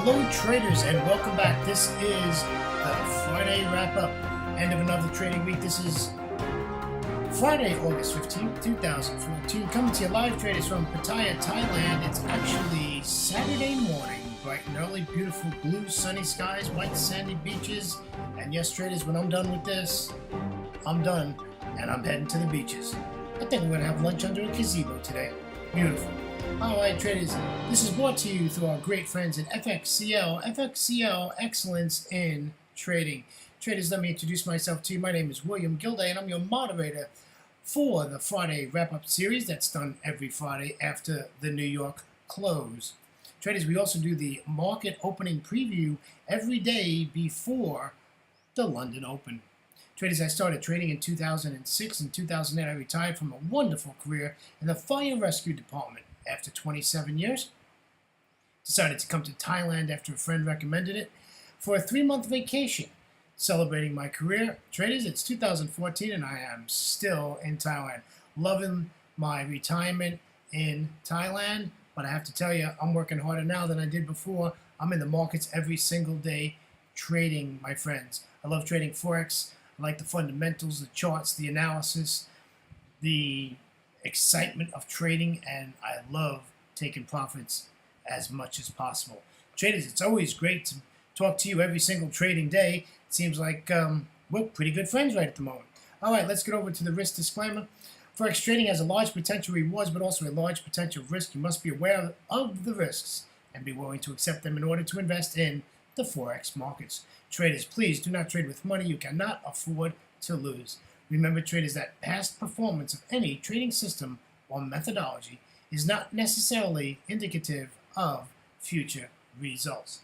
Hello traders and welcome back. This is the Friday wrap-up, end of another trading week. This is Friday, August 15th, 2014. Coming to you live, traders, from Pattaya, Thailand. It's actually Saturday morning, bright and early, beautiful blue sunny skies, white sandy beaches. And yes, traders, when I'm done with this, I'm done and I'm heading to the beaches. I think we're going to have lunch under a gazebo today. Beautiful. Alright traders, this is brought to you through our great friends at FXCL Excellence in Trading. Traders, let me introduce myself to you. My name is William Gilday and I'm your moderator for the Friday wrap-up series that's done every Friday after the New York close. Traders, we also do the market opening preview every day before the London Open. Traders, I started trading in 2006 and 2008. I retired from a wonderful career in the fire rescue department. After 27 years, decided to come to Thailand after a friend recommended it for a 3-month vacation, celebrating my career. Traders, it's 2014 and I am still in Thailand, loving my retirement in Thailand. But I have to tell you, I'm working harder now than I did before. I'm in the markets every single day trading, my friends. I love trading Forex. I like the fundamentals, the charts, the analysis, the excitement of trading, and I love taking profits as much as possible. Traders, it's always great to talk to you every single trading day. It seems like we're pretty good friends right at the moment. All right, let's get over to the risk disclaimer. Forex trading has a large potential rewards, but also a large potential risk. You must be aware of the risks and be willing to accept them in order to invest in the Forex markets. Traders, please do not trade with money you cannot afford to lose. Remember, traders, that past performance of any trading system or methodology is not necessarily indicative of future results.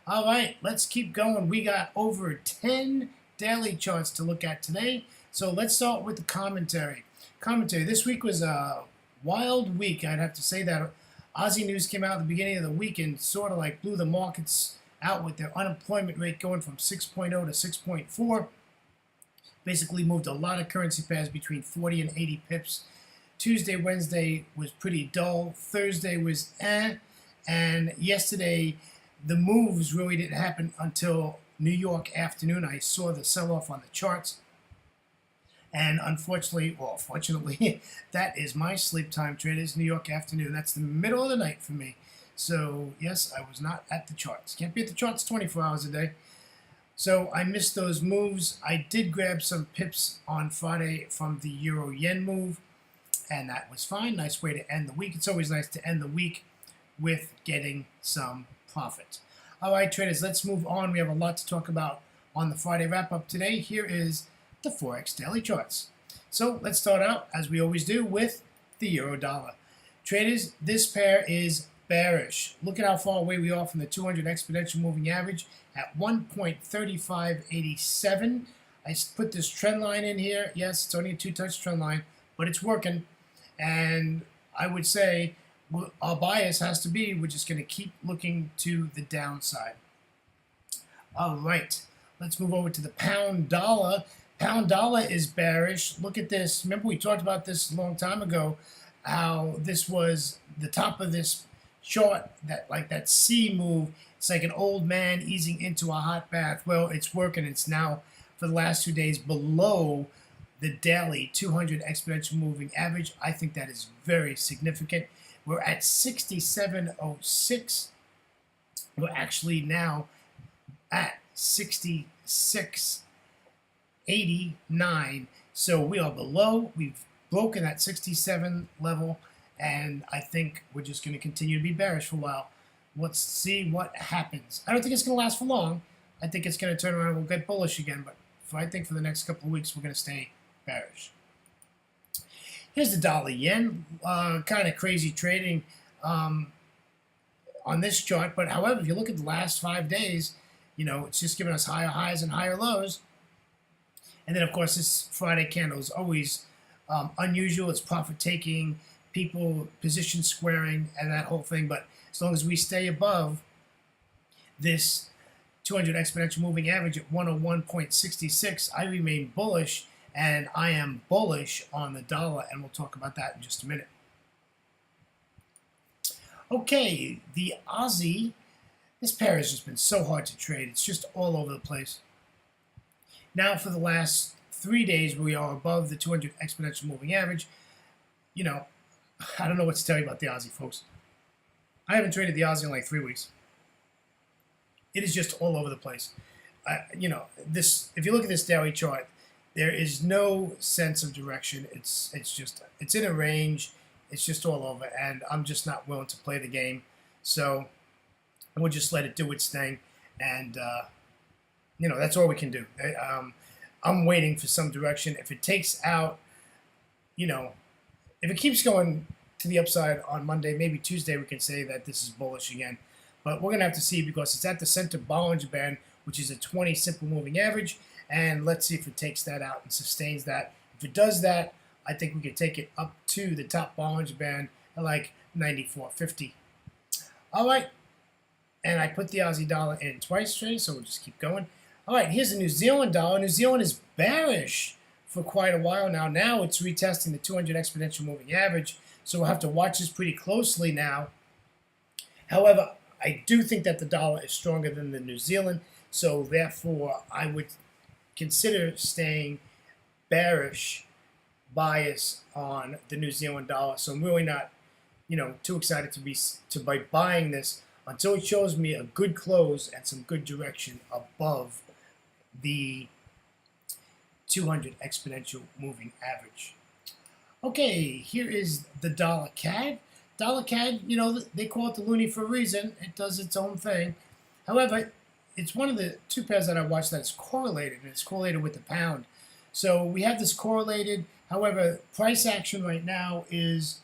All right, let's keep going. We got over 10 daily charts to look at today. So let's start with the commentary. This week was a wild week. I'd have to say that Aussie news came out at the beginning of the week and sort of like blew the markets out with their unemployment rate going from 6.0 to 6.4. Basically moved a lot of currency pairs between 40 and 80 pips. Tuesday, Wednesday was pretty dull. Thursday was and yesterday the moves really didn't happen until New York afternoon. I saw the sell-off on the charts, and unfortunately, or fortunately, that is my sleep time, traders. New York afternoon. That's the middle of the night for me. So yes, I was not at the charts. Can't be at the charts 24 hours a day. So I missed those moves. I did grab some pips on Friday from the Euro-Yen move, and that was fine. Nice way to end the week. It's always nice to end the week with getting some profit. All right, traders, let's move on. We have a lot to talk about on the Friday wrap-up today. Here is the Forex daily charts. So let's start out, as we always do, with the Euro-Dollar. Traders, this pair is bearish. Look at how far away we are from the 200 exponential moving average at 1.3587. I put this trend line in here. Yes, it's only a 2-touch trend line, but it's working. And I would say our bias has to be, we're just going to keep looking to the downside. All right, let's move over to the pound dollar. Pound dollar is bearish. Look at this. Remember we talked about this a long time ago, how this was the top of this chart, that C move. It's like an old man easing into a hot bath. Well, it's working. It's now, for the last 2 days, below the daily 200 exponential moving average. I think that is very significant. We're at 67.06. We're actually now at 66.89. So we are below. We've broken that 67 level. And I think we're just going to continue to be bearish for a while. Let's see what happens. I don't think it's going to last for long. I think it's going to turn around and we'll get bullish again. But I think for the next couple of weeks, we're going to stay bearish. Here's the dollar-yen. Kind of crazy trading on this chart. But however, if you look at the last 5 days, you know, it's just giving us higher highs and higher lows. And then, of course, this Friday candle is always unusual. It's profit-taking, people position squaring, and that whole thing. But as long as we stay above this 200 exponential moving average at 101.66, I remain bullish, and I am bullish on the dollar, and we'll talk about that in just a minute. Okay, the Aussie This pair has just been so hard to trade. It's just all over the place. Now for the last 3 days, we are above the 200 exponential moving average. You know, I don't know what to tell you about the Aussie, folks. I haven't traded the Aussie in like 3 weeks. It is just all over the place. This. If you look at this daily chart, there is no sense of direction. It's in a range. It's just all over, and I'm just not willing to play the game. So we'll just let it do its thing, and that's all we can do. I'm waiting for some direction. If it takes out, if it keeps going to the upside on Monday, maybe Tuesday, we can say that this is bullish again. But we're going to have to see because it's at the center Bollinger Band, which is a 20 simple moving average. And let's see if it takes that out and sustains that. If it does that, I think we could take it up to the top Bollinger Band at like 94.50. All right. And I put the Aussie dollar in twice today, so we'll just keep going. All right, here's the New Zealand dollar. New Zealand is bearish for quite a while now. Now it's retesting the 200 exponential moving average, so we'll have to watch this pretty closely now. However, I do think that the dollar is stronger than the New Zealand, so therefore I would consider staying bearish bias on the New Zealand dollar. So I'm really not, too excited to be buying this until it shows me a good close and some good direction above the 200 exponential moving average. Okay, here is the dollar CAD. Dollar CAD, they call it the loonie for a reason. It does its own thing. However, it's one of the two pairs that I watched that's correlated, and it's correlated with the pound. So we have this correlated. However, price action right now is,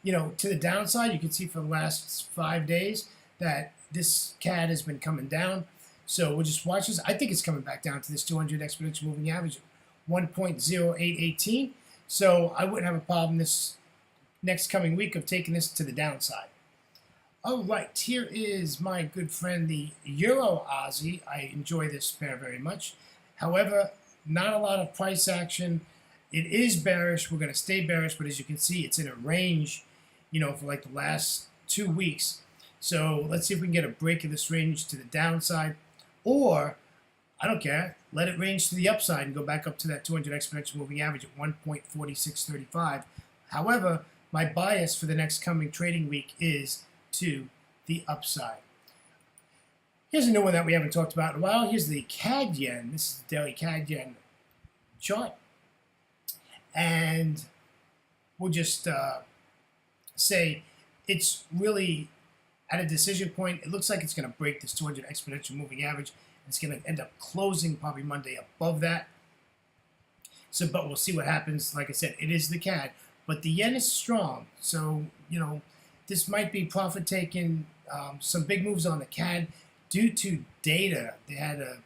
to the downside. You can see for the last 5 days that this CAD has been coming down. So we'll just watch this. I think it's coming back down to this 200 exponential moving average, 1.0818. So I wouldn't have a problem this next coming week of taking this to the downside. All right, here is my good friend, the Euro Aussie. I enjoy this pair very much. However, not a lot of price action. It is bearish. We're going to stay bearish, but as you can see, it's in a range, for like the last 2 weeks. So let's see if we can get a break of this range to the downside, or I don't care, let it range to the upside and go back up to that 200 exponential moving average at 1.4635. However, my bias for the next coming trading week is to the upside. Here's a new one that we haven't talked about in a while. Here's the CAD Yen. This is the daily CAD Yen chart. And we'll just say it's really at a decision point. It looks like it's going to break this 200 exponential moving average. It's going to end up closing probably Monday above that. So, but we'll see what happens. Like I said, it is the CAD, but the yen is strong. So, this might be profit taking. Some big moves on the CAD due to data. They had to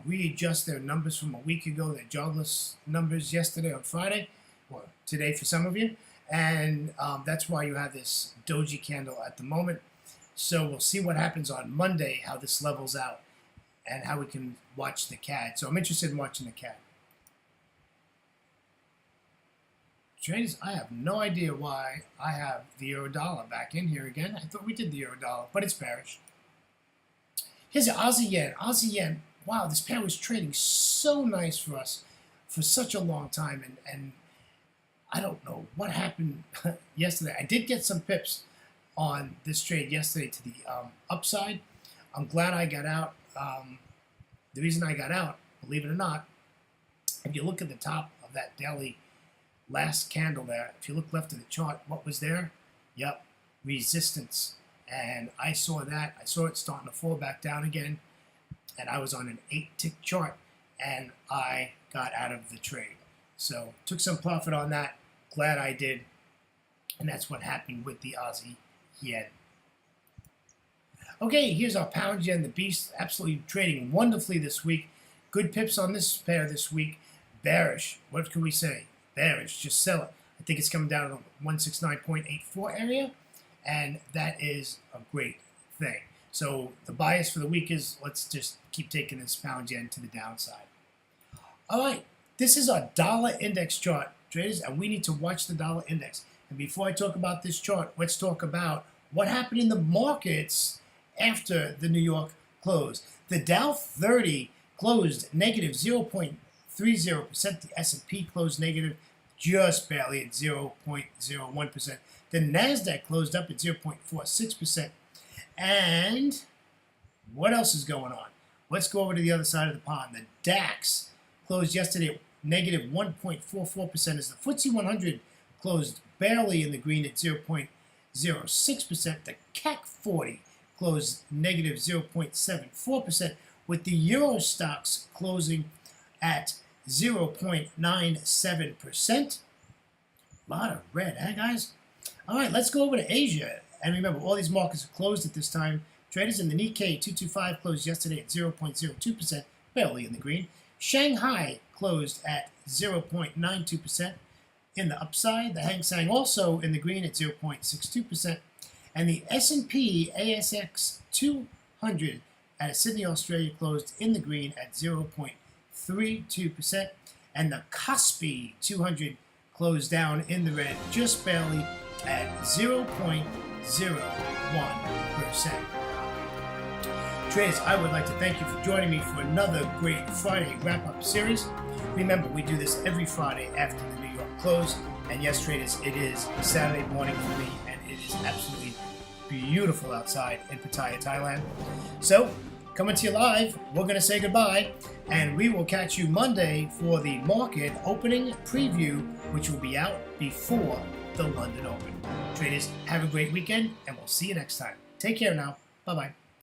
readjust their numbers from a week ago, their jobless numbers yesterday on Friday, or today for some of you. And that's why you have this doji candle at the moment. So we'll see what happens on Monday, how this levels out, and how we can watch the CAD. So I'm interested in watching the CAD. Traders, I have no idea why I have the euro dollar back in here again. I thought we did the euro dollar, but it's bearish. Here's the Aussie yen. Aussie yen, wow, this pair was trading so nice for us for such a long time, and I don't know what happened yesterday. I did get some pips on this trade yesterday to the upside. I'm glad I got out. The reason I got out, believe it or not, if you look at the top of that daily last candle there, if you look left of the chart, what was there? Yep, resistance. And I saw that. I saw it starting to fall back down again. And I was on an 8-tick chart, and I got out of the trade. So took some profit on that. Glad I did. And that's what happened with the Aussie yen. Okay, here's our pound yen, the beast, absolutely trading wonderfully this week. Good pips on this pair this week. Bearish. What can we say? Bearish. Just sell it. I think it's coming down to the 169.84 area, and that is a great thing. So the bias for the week is let's just keep taking this pound yen to the downside. All right, this is our dollar index chart, traders, and we need to watch the dollar index. And before I talk about this chart, let's talk about what happened in the markets after the New York close. The Dow 30 closed negative 0.30%. The S&P closed negative just barely at 0.01%. The NASDAQ closed up at 0.46%. And what else is going on? Let's go over to the other side of the pond. The DAX closed yesterday at negative 1.44% as the FTSE 100 closed barely in the green at 0.06%. The CAC 40 closed negative 0.74%, with the Euro stocks closing at 0.97%. A lot of red, eh, guys? All right, let's go over to Asia. And remember, all these markets are closed at this time. Traders in the Nikkei 225 closed yesterday at 0.02%, barely in the green. Shanghai closed at 0.92% in the upside. The Hang Seng also in the green at 0.62%. And the S&P ASX 200 out of Sydney, Australia closed in the green at 0.32%. And the KOSPI 200 closed down in the red just barely at 0.01%. Traders, I would like to thank you for joining me for another great Friday wrap-up series. Remember, we do this every Friday after the New York close. And yes, traders, it is Saturday morning for me, and it is absolutely beautiful outside in Pattaya, Thailand. So, coming to you live, we're going to say goodbye, and we will catch you Monday for the market opening preview, which will be out before the London Open. Traders, have a great weekend, and we'll see you next time. Take care now. Bye-bye.